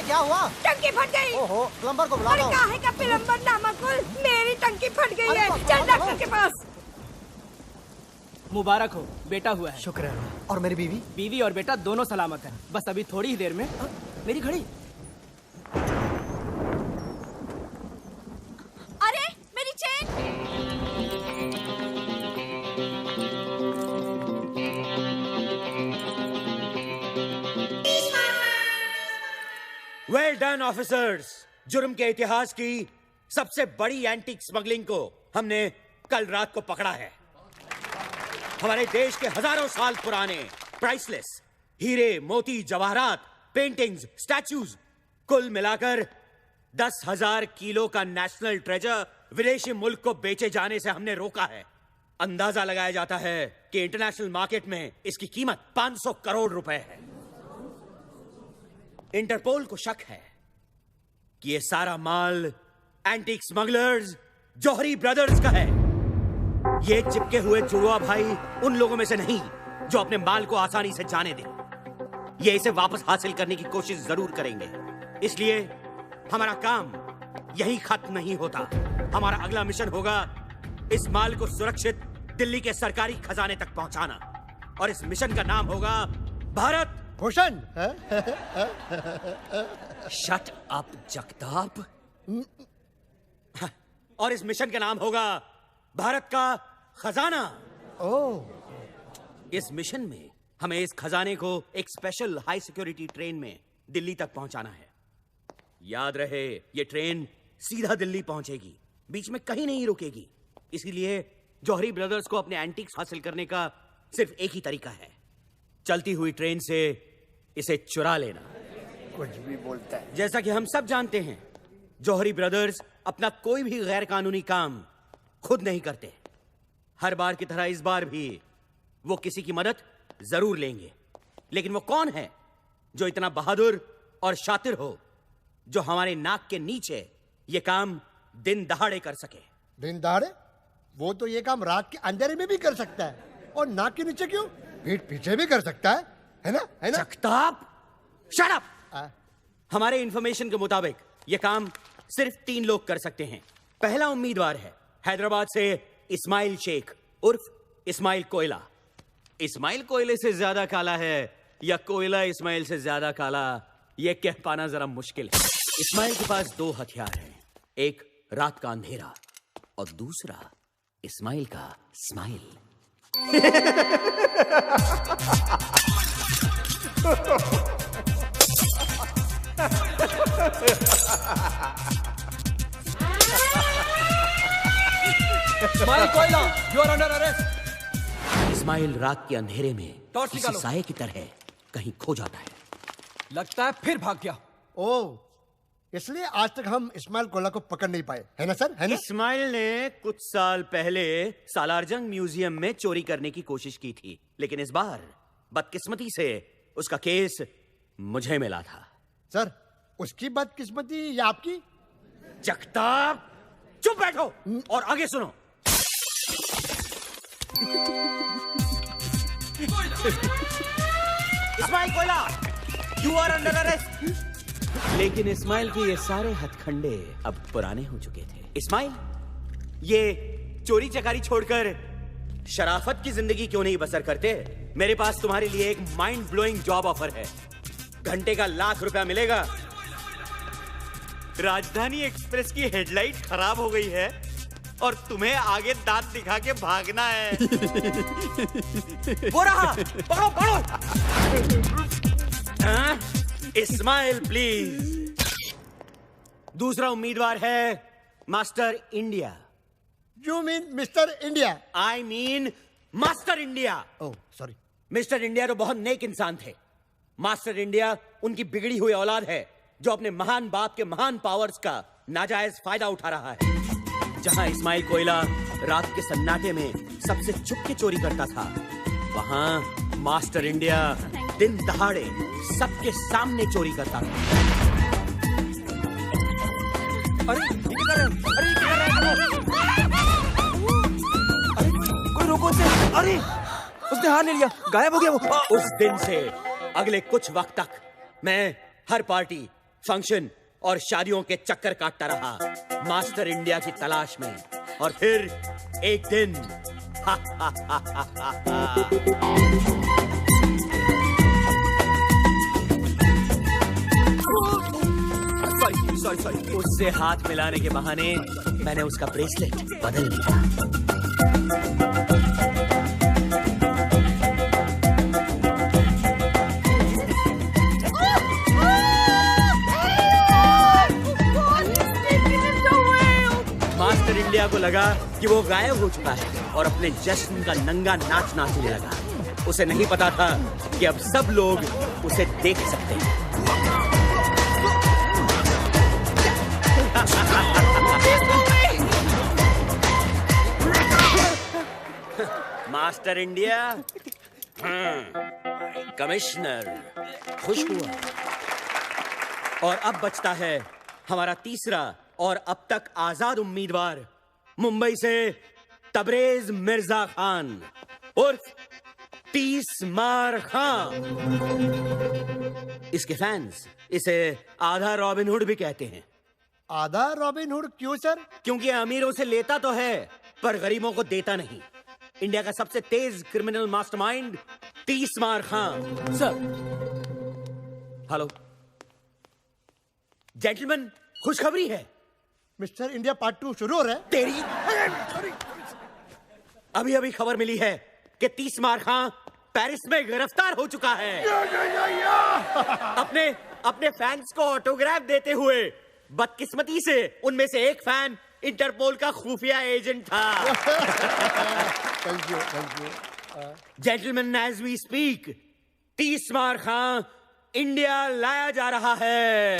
क्या हुआ? टंकी फट गई। ओहो, प्लम्बर को बुला अरे दो। काहे का प्लम्बर नामकुल, मेरी टंकी फट गई है। चल डॉक्टर के पास। मुबारक हो, बेटा हुआ है। शुक्र है। और मेरी बीवी? बीवी और बेटा दोनों सलामत हैं। बस अभी थोड़ी ही देर में। मेरी घड़ी। अरे मेरी चेन। Well done officers. जुर्म के इतिहास की सबसे बड़ी एंटीक स्मगलिंग को हमने कल रात को पकड़ा है। हमारे देश के हजारों साल पुराने प्राइसलेस हीरे, मोती, जवाहरात, पेंटिंग्स, स्टैच्यूज, कुल मिलाकर 10,000 किलो का नेशनल ट्रेजर विदेशी मुल्क को बेचे जाने से हमने रोका है। अंदाजा लगाया जाता है कि इंटरनेशनल मार्केट में इसकी कीमत 500 करोड़ रुपए है। इंटरपोल को शक है कि यह सारा माल एंटीक स्मगलर्स जौहरी ब्रदर्स का है। ये चिपके हुए जुड़वा भाई उन लोगों में से नहीं जो अपने माल को आसानी से जाने दें। ये इसे वापस हासिल करने की कोशिश जरूर करेंगे। इसलिए हमारा काम यहीं खत्म नहीं होता। हमारा अगला मिशन होगा इस माल को सुरक्षित दिल्ली के सरकारी खजाने तक पहुंचाना, और इस मिशन का नाम होगा भारत भूषण। Shut up Jagtap. और इस मिशन का नाम होगा भारत का खजाना। ओह। इस मिशन में हमें इस खजाने को एक स्पेशल हाई सिक्योरिटी ट्रेन में दिल्ली तक पहुंचाना है। याद रहे, ये ट्रेन सीधा दिल्ली पहुंचेगी, बीच में कहीं नहीं रुकेगी। इसीलिए जौहरी ब्रदर्स को अपने एंटीक्स हासिल करने का सिर्फ एक ही तरीका है, चलती हुई ट्रेन से इसे चुरा लेना। कुछ भी बोलता है। जैसा कि हम सब जानते हैं, जौहरी ब्रदर्स अपना कोई भी गैर कानूनी काम खुद नहीं करते। हर बार की तरह इस बार भी वो किसी की मदद जरूर लेंगे। लेकिन वो कौन है जो इतना बहादुर और शातिर हो, जो हमारे नाक के नीचे ये काम दिन दहाड़े कर सके? दिन दहाड़े? वो तो ये काम रात के अंधेरे में भी कर सकता है, और नाक के नीचे क्यों, पीठ पीछे भी कर सकता है ना? है ना? Jagtap, shut up. हमारे इंफॉर्मेशन के मुताबिक ये काम सिर्फ 3 लोग कर सकते हैं। पहला उम्मीदवार है हैदराबाद से इस्माइल शेख उर्फ इस्माइल कोयला। इस्माइल कोयले से ज्यादा काला है या कोयला इस्माइल से ज्यादा काला, यह कह पाना जरा मुश्किल है। इस्माइल के पास 2 हथियार हैं, एक रात का अंधेरा और दूसरा इस्माइल का स्माइल। Ismail Koyla, you are under arrest. Ismail रात के अंधेरे में टॉर्च किसी निकालो। साये की तरह कहीं खो जाता है। लगता है फिर भाग गया। ओह, इसलिए आज तक हम इस्माइल कोयला को पकड़ नहीं पाए, है ना सर? है ना? इस्माइल ने कुछ साल पहले सालारजंग म्यूजियम में चोरी करने की कोशिश की थी, लेकिन इस बार बदकिस्मती से उसका केस मुझे मिला था। सर, उसकी बदकिस्मती या आपकी? जगताप, चुप बैठो और आगे सुनो। Ismail Koyla, you are under arrest. लेकिन इस्माइल के ये सारे हथखंडे अब पुराने हो चुके थे। इस्माइल, ये चोरी चकारी छोड़कर शराफत की जिंदगी क्यों नहीं बसर करते? मेरे पास तुम्हारे लिए एक माइंड ब्लोइंग जॉब ऑफर है। घंटे का ₹1,00,000 मिलेगा। राजधानी एक्सप्रेस की हेडलाइट खराब हो गई है और तुम्हें आगे दांत दिखा के भागना है। वो रहा, पकड़ो पकड़ो। इस्माइल प्लीज। दूसरा उम्मीदवार है master India. You mean mister India? I mean master India. Oh sorry. Mister India तो बहुत नेक इंसान थे। मास्टर इंडिया उनकी बिगड़ी हुई औलाद है जो अपने महान बाप के महान पावर्स का नाजायज फायदा उठा रहा है। जहां इस्माइल कोयला रात के सन्नाटे में सबसे छुप के चोरी करता था, वहां मास्टर इंडिया दिन दहाड़े सबके सामने चोरी करता था। अरे ये क्या कर रहे हैं? अरे ये क्या कर रहे हैं? अरे कोई रोको उसे। अरे उसने हार ले लिया, गायब हो गया वो। उस दिन से अगले कुछ वक्त तक मैं हर पार्टी, फंक्शन और शादियों के चक्कर काटता रहा मास्टर इंडिया की तलाश में। और फिर एक दिन सॉरी उससे हाथ मिलाने के बहाने मैंने उसका ब्रेसलेट बदल दिया। मास्टर इंडिया को लगा कि वो गायब हो चुका है और अपने जश्न का नंगा नाच नाचने लगा। उसे नहीं पता था कि अब सब लोग उसे देख सकते हैं। मास्टर इंडिया, कमिश्नर खुश हुआ। और अब बचता है हमारा तीसरा और अब तक आजाद उम्मीदवार, मुंबई से तबरेज मिर्जा खान उर्फ तीसमार खान। इसके फैंस इसे आधा रॉबिन हुड भी कहते हैं। आधा रॉबिन हुड क्यों सर? क्योंकि अमीरों से लेता तो है पर गरीबों को देता नहीं। इंडिया का सबसे तेज criminal mastermind तीसमार Khan. Sir, hello gentleman, खुशखबरी है। मिस्टर इंडिया पार्ट 2 शुरू हो रहा है। तेरी अभी अभी खबर मिली है कि तीसमार खान पेरिस में गिरफ्तार हो चुका है। अपने फैंस को ऑटोग्राफ देते हुए। बदकिस्मती से उनमें से एक फैन इंटरपोल का खुफिया एजेंट था। Thank you. Gentleman, as we speak तीसमार Khan India लाया जा रहा है।